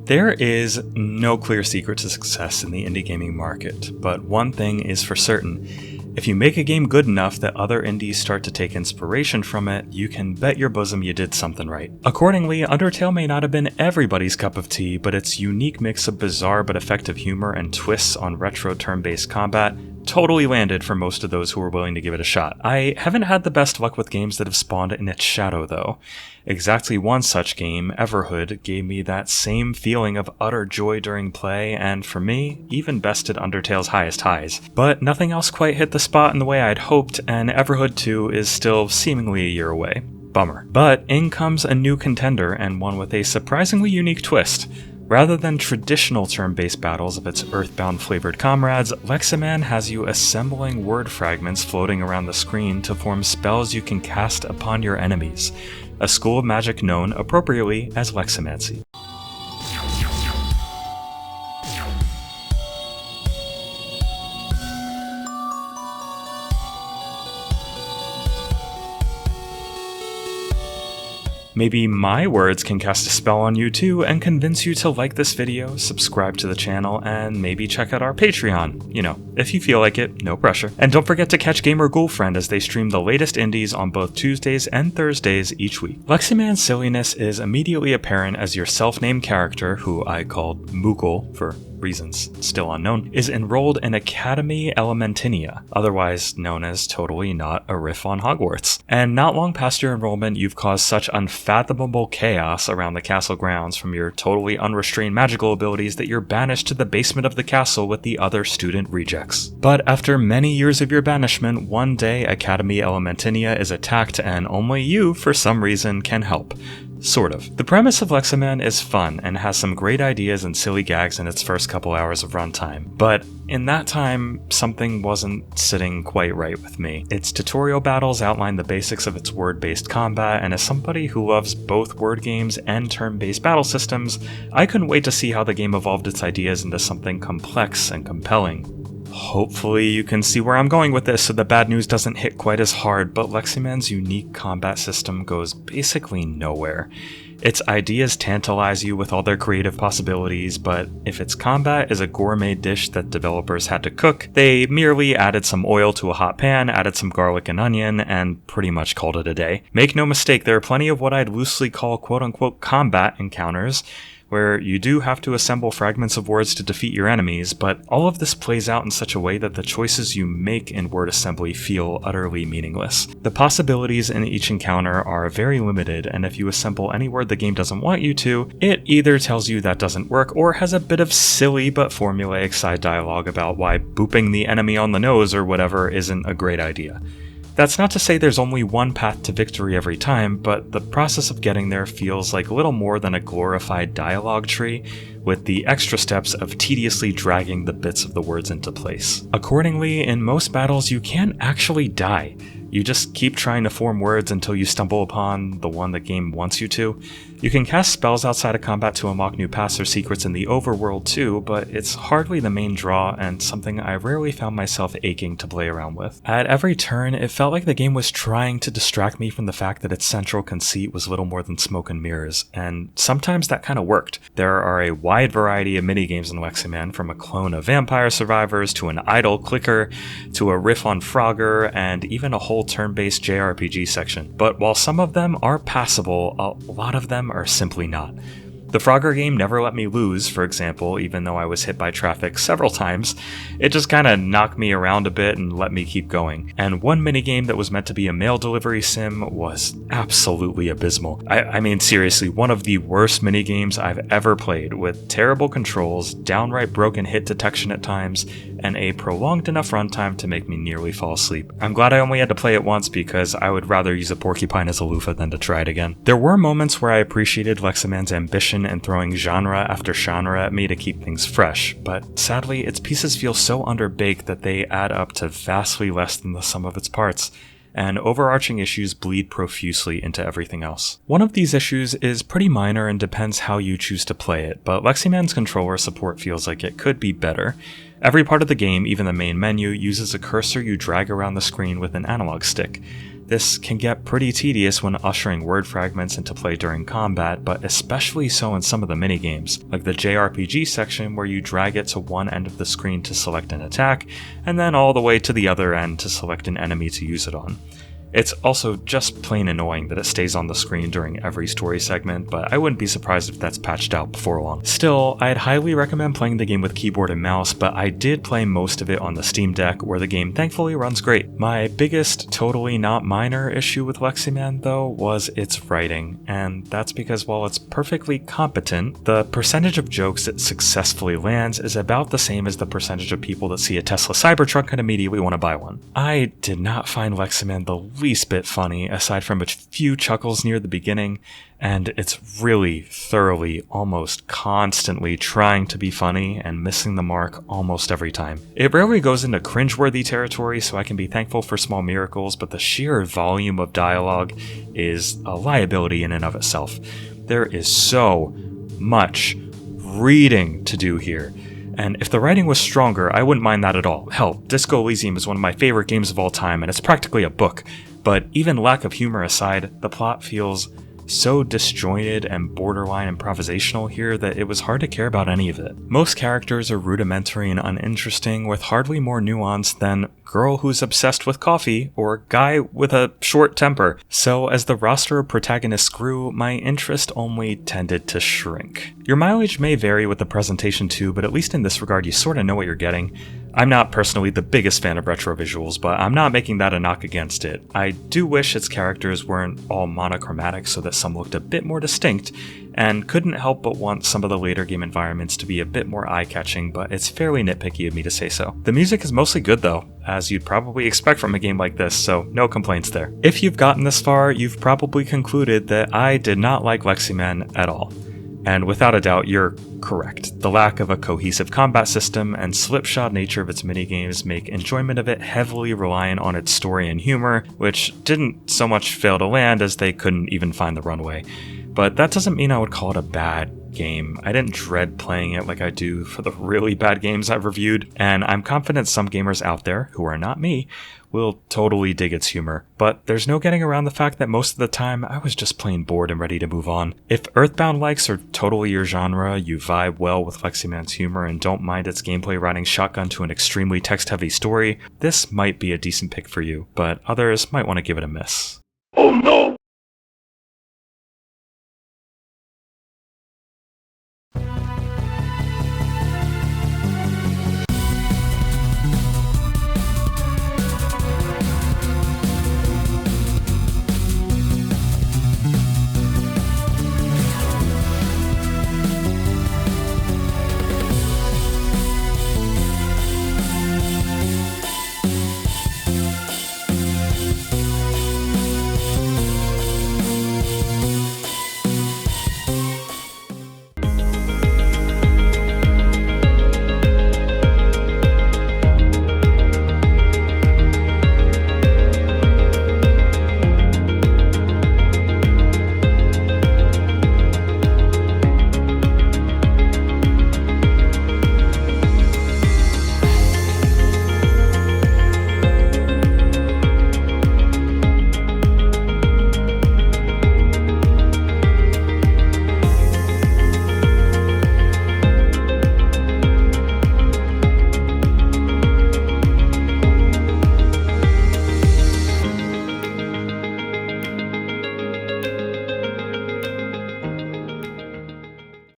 There is no clear secret to success in the indie gaming market, but one thing is for certain. If you make a game good enough that other indies start to take inspiration from it, you can bet your bosom you did something right. Accordingly, Undertale may not have been everybody's cup of tea, but its unique mix of bizarre but effective humor and twists on retro turn-based combat totally landed for most of those who were willing to give it a shot. I haven't had the best luck with games that have spawned in its shadow, though. Exactly one such game, Everhood, gave me that same feeling of utter joy during play, and for me, even bested Undertale's highest highs. But nothing else quite hit the spot in the way I'd hoped, and Everhood 2 is still seemingly a year away. Bummer. But in comes a new contender, and one with a surprisingly unique twist. Rather than traditional turn-based battles of its Earthbound-flavored comrades, Leximan has you assembling word fragments floating around the screen to form spells you can cast upon your enemies, a school of magic known appropriately as Leximancy. Maybe my words can cast a spell on you too and convince you to like this video, subscribe to the channel, and maybe check out our Patreon. You know, if you feel like it, no pressure. And don't forget to catch Gamer Ghoulfriend as they stream the latest indies on both Tuesdays and Thursdays each week. Leximan's silliness is immediately apparent as your self-named character, who I called Moogle for reasons still unknown, is enrolled in Academy Elementinia, otherwise known as totally not a riff on Hogwarts. And not long past your enrollment, you've caused such unfathomable chaos around the castle grounds from your totally unrestrained magical abilities that you're banished to the basement of the castle with the other student rejects. But after many years of your banishment, one day Academy Elementinia is attacked and only you, for some reason, can help. Sort of. The premise of Leximan is fun and has some great ideas and silly gags in its first couple hours of runtime, but in that time, something wasn't sitting quite right with me. Its tutorial battles outline the basics of its word-based combat, and as somebody who loves both word games and turn-based battle systems, I couldn't wait to see how the game evolved its ideas into something complex and compelling. Hopefully you can see where I'm going with this so the bad news doesn't hit quite as hard, but Leximan's unique combat system goes basically nowhere. Its ideas tantalize you with all their creative possibilities, but if its combat is a gourmet dish that developers had to cook, they merely added some oil to a hot pan, added some garlic and onion, and pretty much called it a day. Make no mistake, there are plenty of what I'd loosely call quote-unquote combat encounters, where you do have to assemble fragments of words to defeat your enemies, but all of this plays out in such a way that the choices you make in word assembly feel utterly meaningless. The possibilities in each encounter are very limited, and if you assemble any word the game doesn't want you to, it either tells you that doesn't work or has a bit of silly but formulaic side dialogue about why booping the enemy on the nose or whatever isn't a great idea. That's not to say there's only one path to victory every time, but the process of getting there feels like little more than a glorified dialogue tree, with the extra steps of tediously dragging the bits of the words into place. Accordingly, in most battles you can't actually die. You just keep trying to form words until you stumble upon the one the game wants you to. You can cast spells outside of combat to unlock new paths or secrets in the overworld too, but it's hardly the main draw and something I rarely found myself aching to play around with. At every turn, it felt like the game was trying to distract me from the fact that its central conceit was little more than smoke and mirrors, and sometimes that kind of worked. There are a wide variety of minigames in Leximan, from a clone of Vampire Survivors to an idle clicker to a riff on Frogger and even a whole turn-based JRPG section. But while some of them are passable, a lot of them are simply not. The Frogger game never let me lose, for example, even though I was hit by traffic several times. It just kinda knocked me around a bit and let me keep going. And one minigame that was meant to be a mail delivery sim was absolutely abysmal. I mean seriously, one of the worst minigames I've ever played, with terrible controls, downright broken hit detection at times, and a prolonged enough runtime to make me nearly fall asleep. I'm glad I only had to play it once because I would rather use a porcupine as a loofah than to try it again. There were moments where I appreciated Leximan's ambition and throwing genre after genre at me to keep things fresh, but sadly its pieces feel so underbaked that they add up to vastly less than the sum of its parts, and overarching issues bleed profusely into everything else. One of these issues is pretty minor and depends how you choose to play it, but Leximan's controller support feels like it could be better. Every part of the game, even the main menu, uses a cursor you drag around the screen with an analog stick. This can get pretty tedious when ushering word fragments into play during combat, but especially so in some of the minigames, like the JRPG section where you drag it to one end of the screen to select an attack, and then all the way to the other end to select an enemy to use it on. It's also just plain annoying that it stays on the screen during every story segment, but I wouldn't be surprised if that's patched out before long. Still, I'd highly recommend playing the game with keyboard and mouse, but I did play most of it on the Steam Deck, where the game thankfully runs great. My biggest, totally not minor issue with Leximan, though, was its writing, and that's because while it's perfectly competent, the percentage of jokes it successfully lands is about the same as the percentage of people that see a Tesla Cybertruck and immediately want to buy one. I did not find Leximan the least bit funny, aside from a few chuckles near the beginning, and it's really thoroughly, almost constantly trying to be funny and missing the mark almost every time. It rarely goes into cringeworthy territory, so I can be thankful for small miracles, but the sheer volume of dialogue is a liability in and of itself. There is so much reading to do here. And if the writing was stronger, I wouldn't mind that at all. Hell, Disco Elysium is one of my favorite games of all time, and it's practically a book. But even lack of humor aside, the plot feels so disjointed and borderline improvisational here that it was hard to care about any of it. Most characters are rudimentary and uninteresting, with hardly more nuance than girl who's obsessed with coffee or guy with a short temper. So as the roster of protagonists grew, my interest only tended to shrink. Your mileage may vary with the presentation too, but at least in this regard you sorta know what you're getting. I'm not personally the biggest fan of retro visuals, but I'm not making that a knock against it. I do wish its characters weren't all monochromatic so that some looked a bit more distinct, and couldn't help but want some of the later game environments to be a bit more eye-catching, but it's fairly nitpicky of me to say so. The music is mostly good though, as you'd probably expect from a game like this, so no complaints there. If you've gotten this far, you've probably concluded that I did not like Leximan at all. And without a doubt, you're correct. The lack of a cohesive combat system and slipshod nature of its minigames make enjoyment of it heavily reliant on its story and humor, which didn't so much fail to land as they couldn't even find the runway. But that doesn't mean I would call it a bad game. I didn't dread playing it like I do for the really bad games I've reviewed, and I'm confident some gamers out there, who are not me, will totally dig its humor. But there's no getting around the fact that most of the time I was just plain bored and ready to move on. If Earthbound likes are totally your genre, you vibe well with Leximan's humor and don't mind its gameplay riding shotgun to an extremely text-heavy story, this might be a decent pick for you, but others might want to give it a miss. Oh no!